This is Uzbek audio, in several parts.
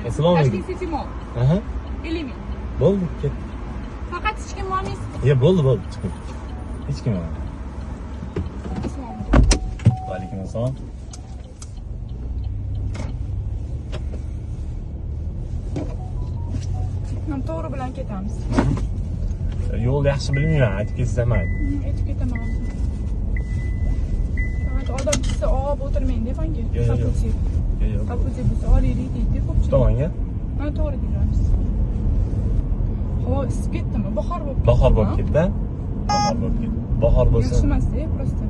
Assalomu alaykum. Tashkent City Mall. Aha. 50 ming. Bo'ldi, ket. Faqat hech kim olmaysiz. Bo'ldi, chiqing. Hech kim yo'q. Va alaykum assalom. Ham to'g'ri bilan ketamiz. Yo'lni yaxshi bilmayman, aytib ketsa mayli. Aytib ketaman. Faqat odam chiqsa olib o'tirmang-da fanga. Yo'q. Kaputi bo'lsa olaylik deydi ko'pchilik. Tomonga? Ha, to'g'ri deyapsiz. Havo isib ketdimi? Bahor bo'lib ketdi. Bahor bo'lib ketdi. Bahor bo'lsa. Yaxshi emas-da, prosta.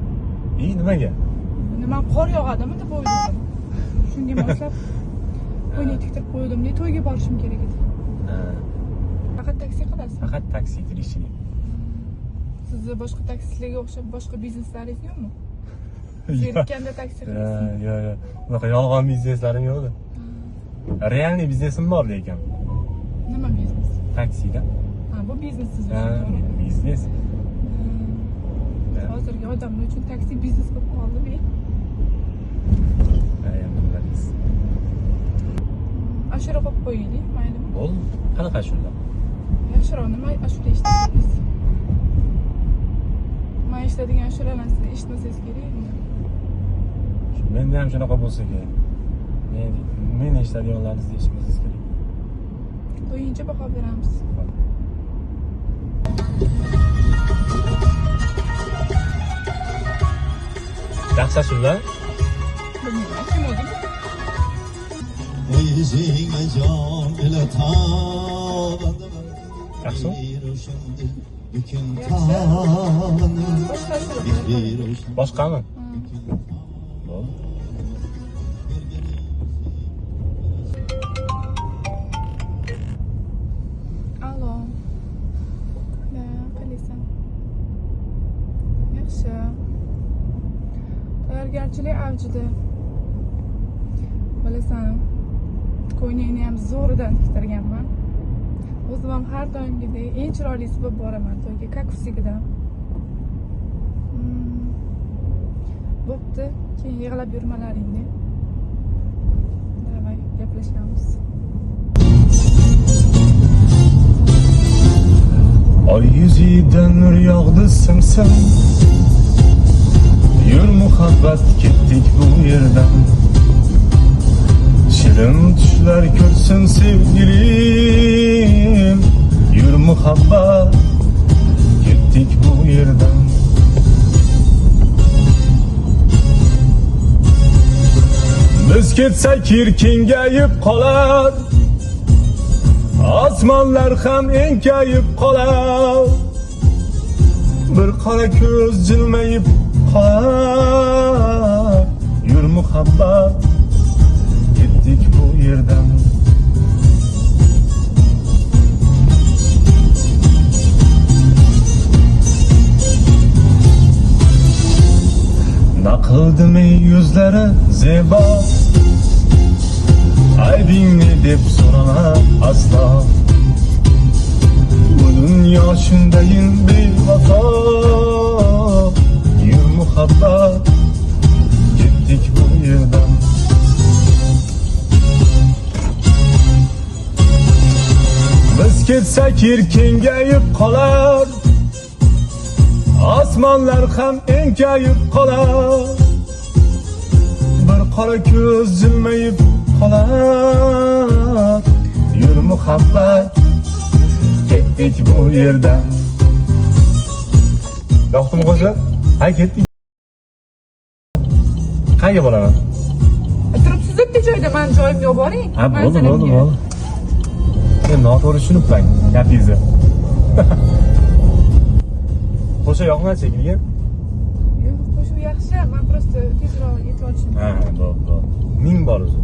Nimaga? Nima qor yog'adimi deb o'yladim. Shunga moslab qo'yni tiktirib qo'ydim-da, to'yga borishim kerak edi. Faqat taksi qilasiz. Faqat taksi tirishchilik. Sizda boshqa taksilarga o'xshab boshqa bizneslaringiz yo'qmi? Zerikanda taksi qilasiz. Yo'q. Bunaqa yolg'on bizneslarim yo'qdi. Realniy biznesim bor lekin. Nima biznes? Taksida. Ha, bu biznes siz Ha, uchun. biznes. Hozirgi odamlar uchun taksi biznes bo'lib qoldi-ku. Ashura qo'yib qo'yaylik, maylimi? Bo'ldi. Qanaqa ashula? Yaxshiroq nima ashula eshitsangiz. Men eshitadigan ashulalarni eshitmasangiz kerak. Menda ham shunaqa bo'lsa kerak. Men eshitadiganlarni eshitmasangiz kerak. To'yincha baho beramiz. Yaxshi ashula? Bilmayman, kim o'zi? Yaxshi. Boshqami? Bo'ldi. Alo. Qalaysan? Yaxshi. Tayyorgarchilik avjida. Bilasan, ko'ynakni ham zo'ridan tiktirganman. O'zim ham har doimgidek eng chiroylisi bo'lib boraman to'yga, как всегда. Bo'pti, keyin yig'lab yurmalaringni. Davay, gaplashamiz. Oy yuzidan nur yog'di simsim. Yur muhabbat ketdik bu yerdan. Shirin tushlar ko'rsin sevgilim. Yur muhabbat ketdik bu yerdan. Biz ketsak yer kengayib qolar. Osmonlar ham enkayib qolar. Bir qora ko'z jilmayib qolar. Yur muhabbat ketdik bu yerdan. Naqildimi yuzlari zebo. Aybingni deb so'rama aslo. Bu dunyo shundayin bevafo. Yur muhabbat ketdik bu yerdan. Biz ketsak yer kengayib qolar. Osmonlar ham enkayib qolar. Bir qora ko'z jilmayib qolar. Yur muhabbat ketdik bu yerdan. Yo'qmi qo'zi? Ha, ketdik. Qayerga boraman? Turibsiz bitta joyda, men joyim yo'q, boring. Ha, bo'ldi. Men noto'g'ri tushunibman gapingizni. Qo'sha yoqmadi shekilli. Yo'q, qo'shuv yaxshi, men prosta tezroq yetib olishim. Ha, bo'ldi. Ming bor o'zi.